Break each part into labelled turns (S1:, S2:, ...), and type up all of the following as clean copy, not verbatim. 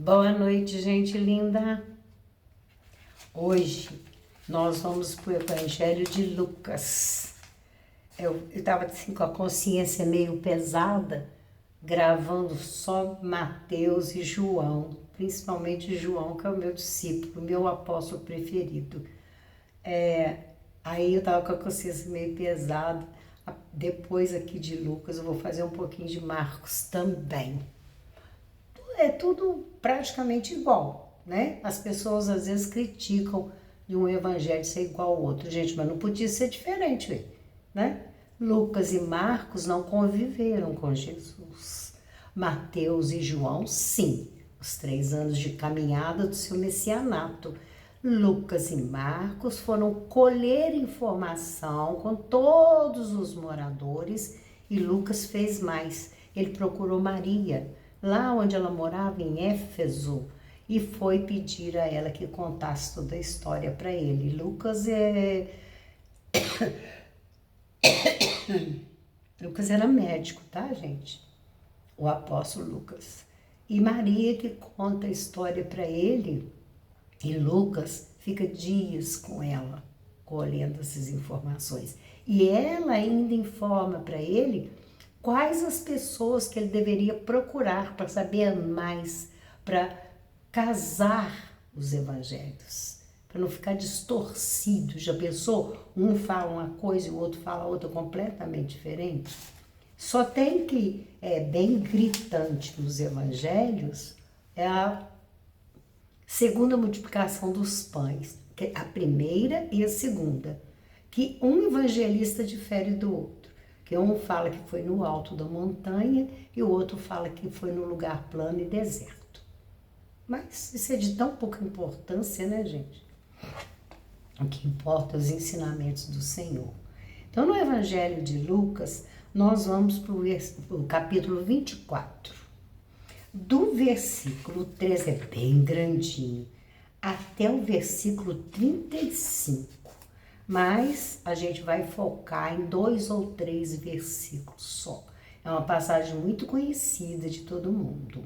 S1: Boa noite, gente linda. Hoje nós vamos para o Evangelho de Lucas. Eu estava assim, com a consciência meio pesada, gravando só Mateus e João, principalmente João, que é o meu discípulo, meu apóstolo preferido. Aí eu estava com a consciência meio pesada. Depois aqui de Lucas eu vou fazer um pouquinho de Marcos também. É tudo praticamente igual, né? As pessoas às vezes criticam de um evangelho ser igual ao outro. Gente, mas não podia ser diferente, né? Lucas e Marcos não conviveram com Jesus. Mateus e João, sim. Os 3 anos de caminhada do seu messianato. Lucas e Marcos foram colher informação com todos os moradores e Lucas fez mais. Ele procurou Maria, lá onde ela morava, em Éfeso, e foi pedir a ela que contasse toda a história para ele. Lucas era médico, tá, gente? O apóstolo Lucas. E Maria que conta a história para ele, e Lucas fica dias com ela, colhendo essas informações. E ela ainda informa para ele quais as pessoas que ele deveria procurar para saber mais, para casar os evangelhos, para não ficar distorcido. Já pensou? Um fala uma coisa e o outro fala outra completamente diferente? Só tem que é bem gritante nos evangelhos é a segunda multiplicação dos pães, a primeira e a segunda, que um evangelista difere do outro, que um fala que foi no alto da montanha e o outro fala que foi no lugar plano e deserto. Mas isso é de tão pouca importância, né, gente? O que importa é os ensinamentos do Senhor. Então, no Evangelho de Lucas, nós vamos para o capítulo 24. Do versículo 13, é bem grandinho, até o versículo 35. Mas a gente vai focar em 2 ou 3 versículos só. É uma passagem muito conhecida de todo mundo.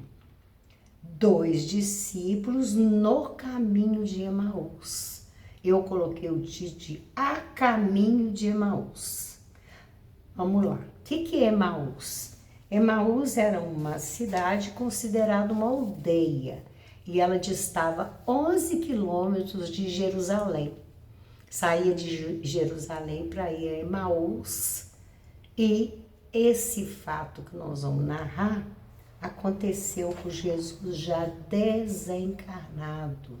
S1: 2 discípulos no caminho de Emaús. Eu coloquei o título de A Caminho de Emaús. Vamos lá. O que é Emaús? Emaús era uma cidade considerada uma aldeia e ela distava 11 quilômetros de Jerusalém. Saía de Jerusalém para ir a Emaús e esse fato que nós vamos narrar aconteceu com Jesus já desencarnado.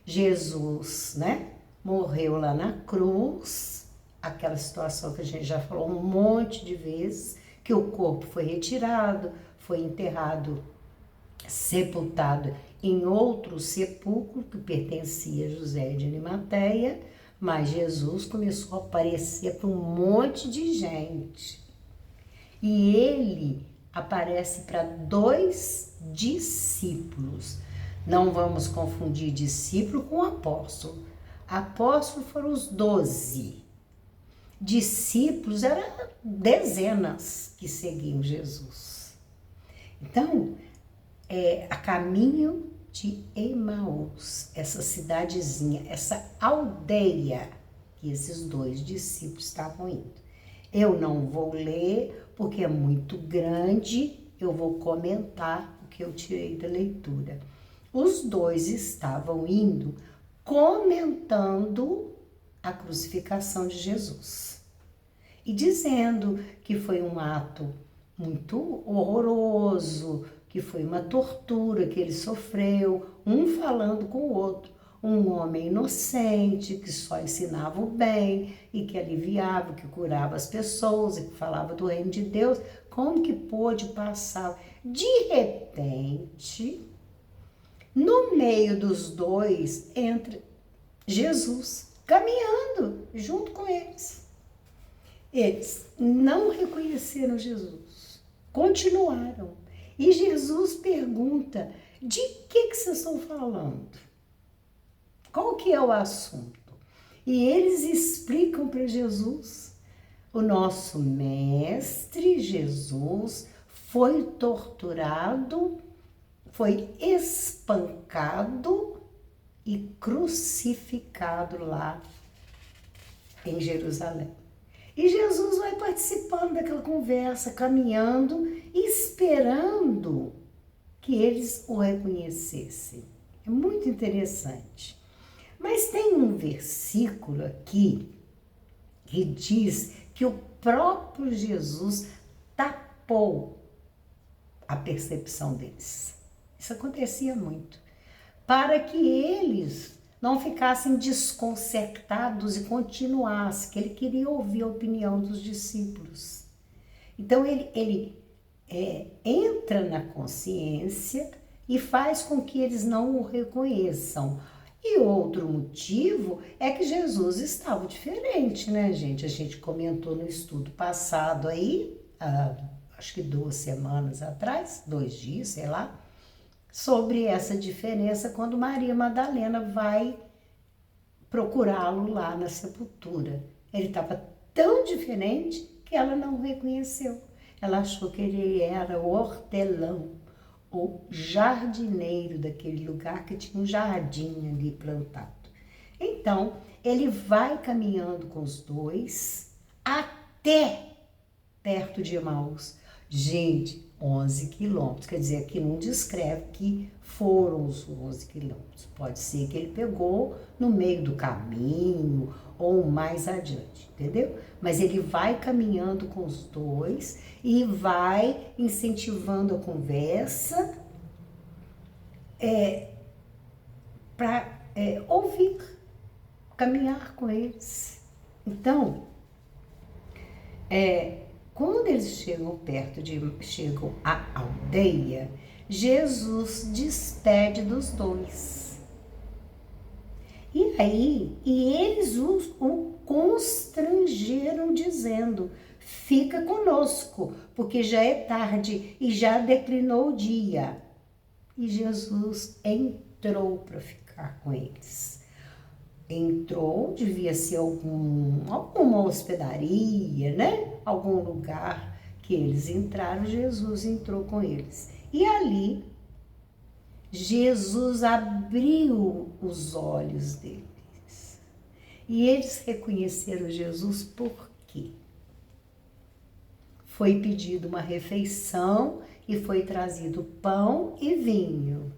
S1: Jesus, né, morreu lá na cruz, aquela situação que a gente já falou um monte de vezes, que o corpo foi retirado, foi enterrado, sepultado em outro sepulcro que pertencia a José de Arimateia, mas Jesus começou a aparecer para um monte de gente. E ele aparece para 2 discípulos. Não vamos confundir discípulo com apóstolo. Apóstolos foram os 12. Discípulos eram dezenas que seguiam Jesus. Então, a caminho de Emaús, essa cidadezinha, essa aldeia que esses 2 discípulos estavam indo. Eu não vou ler porque é muito grande, eu vou comentar o que eu tirei da leitura. Os 2 estavam indo comentando a crucificação de Jesus e dizendo que foi um ato muito horroroso, que foi uma tortura que ele sofreu, um falando com o outro, um homem inocente que só ensinava o bem e que aliviava, que curava as pessoas e que falava do reino de Deus. Como que pôde passar? De repente, no meio dos 2, entra Jesus, caminhando junto com eles. Eles não reconheceram Jesus, continuaram. E Jesus pergunta, de que vocês estão falando? Qual que é o assunto? E eles explicam para Jesus, o nosso mestre Jesus foi torturado foi espancado e crucificado lá em Jerusalém. E Jesus vai participando daquela conversa, caminhando, esperando que eles o reconhecessem. É muito interessante. Mas tem um versículo aqui que diz que o próprio Jesus tapou a percepção deles. Isso acontecia muito. Para que eles não ficassem desconcertados e continuassem, que ele queria ouvir a opinião dos discípulos. Então ele entra na consciência e faz com que eles não o reconheçam. E outro motivo é que Jesus estava diferente, né, gente? A gente comentou no estudo passado aí, acho que 2 semanas atrás, 2 dias, sei lá, sobre essa diferença quando Maria Madalena vai procurá-lo lá na sepultura. Ele estava tão diferente que ela não o reconheceu. Ela achou que ele era o hortelão, o jardineiro daquele lugar que tinha um jardim ali plantado. Então, ele vai caminhando com os dois até perto de Emaús. Gente, 11 quilômetros, quer dizer, aqui não descreve que foram os 11 quilômetros. Pode ser que ele pegou no meio do caminho ou mais adiante, entendeu? Mas ele vai caminhando com os dois e vai incentivando a conversa para ouvir, caminhar com eles. Então, quando eles chegam à aldeia, Jesus despede dos dois. E aí, eles o constrangeram dizendo, fica conosco, porque já é tarde e já declinou o dia. E Jesus entrou para ficar com eles. Entrou, devia ser alguma hospedaria, né? Algum lugar que eles entraram, Jesus entrou com eles. E ali, Jesus abriu os olhos deles. E eles reconheceram Jesus por quê? Foi pedido uma refeição e foi trazido pão e vinho.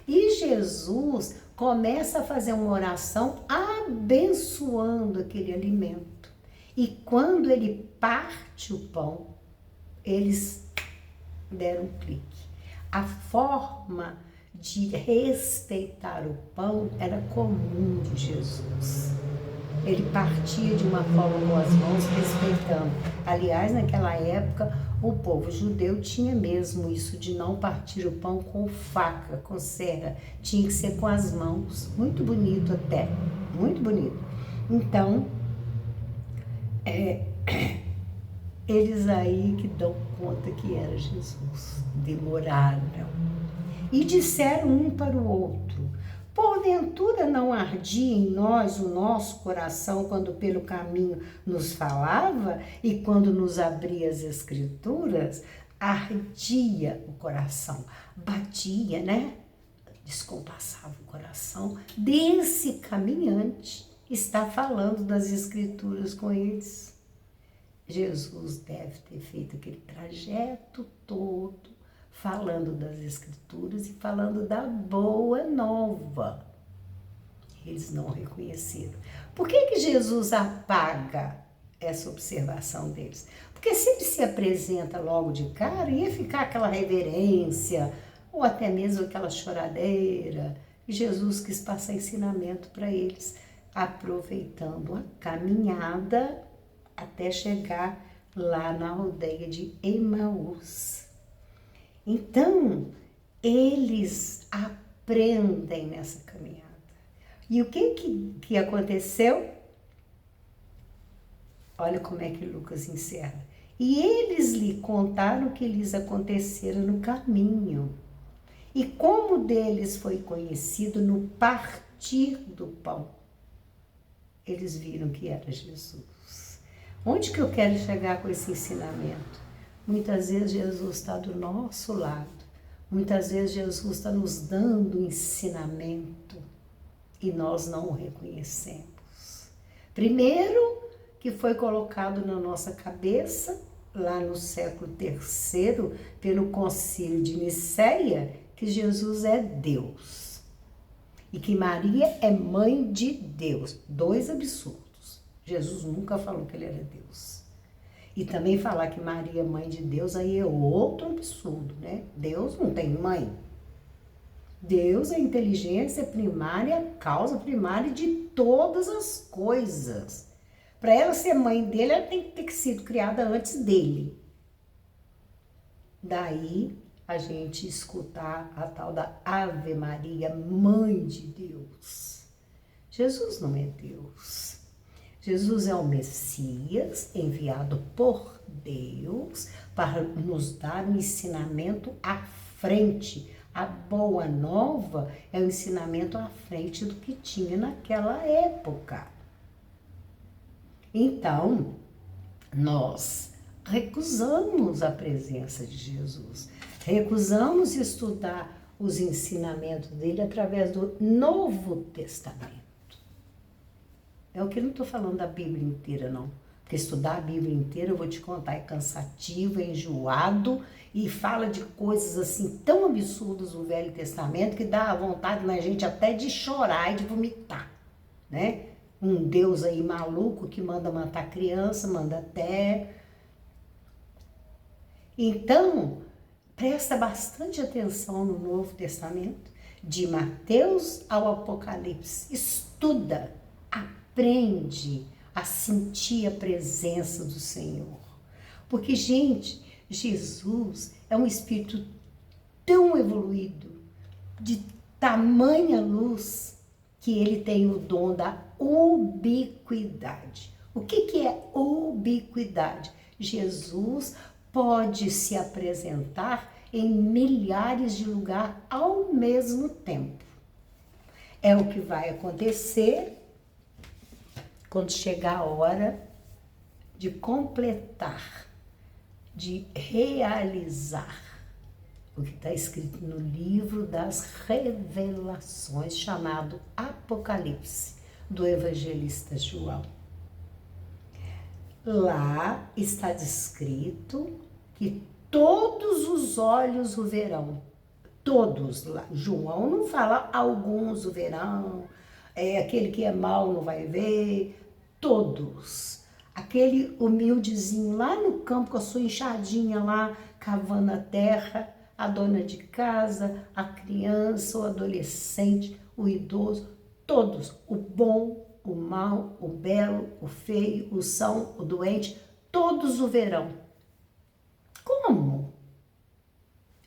S1: E Jesus começa a fazer uma oração abençoando aquele alimento. E quando ele parte o pão, eles deram um clique. A forma de respeitar o pão era comum de Jesus. Ele partia de uma forma com as mãos, respeitando. Aliás, naquela época, o povo judeu tinha mesmo isso de não partir o pão com faca, com serra. Tinha que ser com as mãos. Muito bonito até, muito bonito. Então, eles aí que dão conta que era Jesus. Demoraram. E disseram um para o outro, porventura não ardia em nós o nosso coração quando pelo caminho nos falava e quando nos abria as escrituras? Ardia o coração, batia, né? Descompassava o coração desse caminhante. Está falando das escrituras com eles. Jesus deve ter feito aquele trajeto todo falando das escrituras e falando da boa nova. Eles não reconheceram. Por que Jesus apaga essa observação deles? Porque se ele se apresenta logo de cara, ia ficar aquela reverência, ou até mesmo aquela choradeira. E Jesus quis passar ensinamento para eles, aproveitando a caminhada até chegar lá na aldeia de Emaús. Então, eles aprendem nessa caminhada. E o que aconteceu? Olha como é que Lucas encerra. E eles lhe contaram o que lhes acontecera no caminho. E como deles foi conhecido no partir do pão. Eles viram que era Jesus. Onde que eu quero chegar com esse ensinamento? Muitas vezes Jesus está do nosso lado. Muitas vezes Jesus está nos dando ensinamento e nós não o reconhecemos. Primeiro, que foi colocado na nossa cabeça, lá no século III, pelo Concílio de Nicéia, que Jesus é Deus e que Maria é mãe de Deus. Dois absurdos. Jesus nunca falou que ele era Deus. E também falar que Maria é mãe de Deus, aí é outro absurdo, né? Deus não tem mãe. Deus é a inteligência primária, a causa primária de todas as coisas. Para ela ser mãe dele, ela tem que ter sido criada antes dele. Daí a gente escutar a tal da Ave Maria, mãe de Deus. Jesus não é Deus. Jesus é o Messias enviado por Deus para nos dar um ensinamento à frente. A boa nova é o ensinamento à frente do que tinha naquela época. Então, nós recusamos a presença de Jesus, recusamos estudar os ensinamentos dele através do Novo Testamento. É o que eu não estou falando da Bíblia inteira, não. Porque estudar a Bíblia inteira, eu vou te contar, é cansativo, é enjoado e fala de coisas assim tão absurdas no Velho Testamento que dá a vontade na gente até de chorar e de vomitar, né? Um Deus aí maluco que manda matar criança, manda até. Então, presta bastante atenção no Novo Testamento, de Mateus ao Apocalipse. Estuda, aprende a sentir a presença do Senhor. Porque, gente, Jesus é um espírito tão evoluído, de tamanha luz, que ele tem o dom da ubiquidade. O que é ubiquidade? Jesus pode se apresentar em milhares de lugares ao mesmo tempo. É o que vai acontecer quando chegar a hora de completar, de realizar o que está escrito no livro das revelações, chamado Apocalipse, do evangelista João. Lá está descrito que todos os olhos o verão. Todos lá. João não fala alguns o verão, aquele que é mau não vai ver, todos. Aquele humildezinho lá no campo com a sua enxadinha lá, cavando a terra, a dona de casa, a criança, o adolescente, o idoso, todos, o bom, o mau, o belo, o feio, o são, o doente, todos o verão. Como?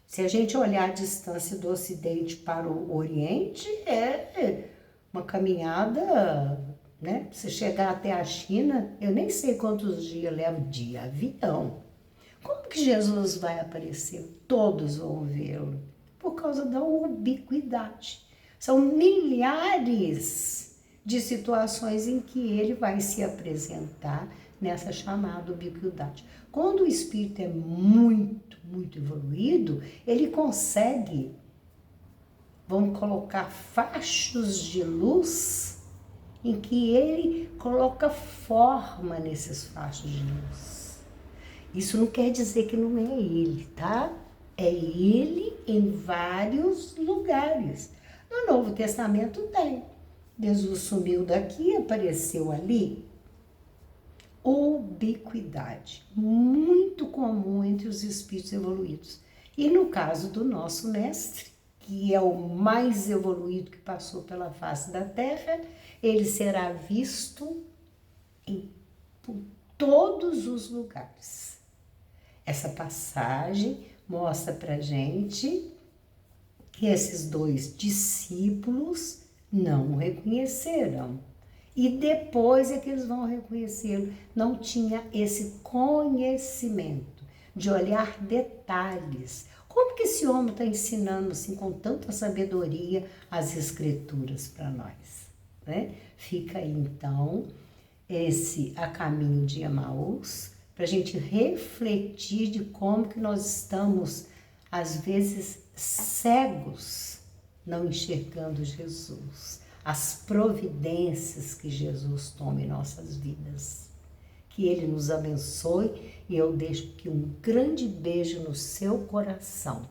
S1: Se a gente olhar a distância do Ocidente para o Oriente, é uma caminhada, né? Se chegar até a China, eu nem sei quantos dias leva de avião. Como que Jesus vai aparecer? Todos vão vê-lo, por causa da ubiquidade. São milhares de situações em que ele vai se apresentar nessa chamada ubiquidade. Quando o espírito é muito, muito evoluído, ele consegue, vamos colocar fachos de luz, em que ele coloca forma nesses fachos de luz. Isso não quer dizer que não é ele, tá? É ele em vários lugares. No Novo Testamento tem. Jesus sumiu daqui, apareceu ali. Ubiquidade, muito comum entre os espíritos evoluídos. E no caso do nosso mestre, que é o mais evoluído que passou pela face da Terra, ele será visto em todos os lugares. Essa passagem mostra pra gente que esses dois discípulos não o reconheceram. E depois é que eles vão reconhecê-lo. Não tinha esse conhecimento de olhar detalhes. Como que esse homem está ensinando assim com tanta sabedoria as escrituras para nós? Né? Fica aí então esse A Caminho de Emaús, para a gente refletir de como que nós estamos às vezes cegos, não enxergando Jesus, as providências que Jesus toma em nossas vidas. Que Ele nos abençoe e eu deixo aqui um grande beijo no seu coração.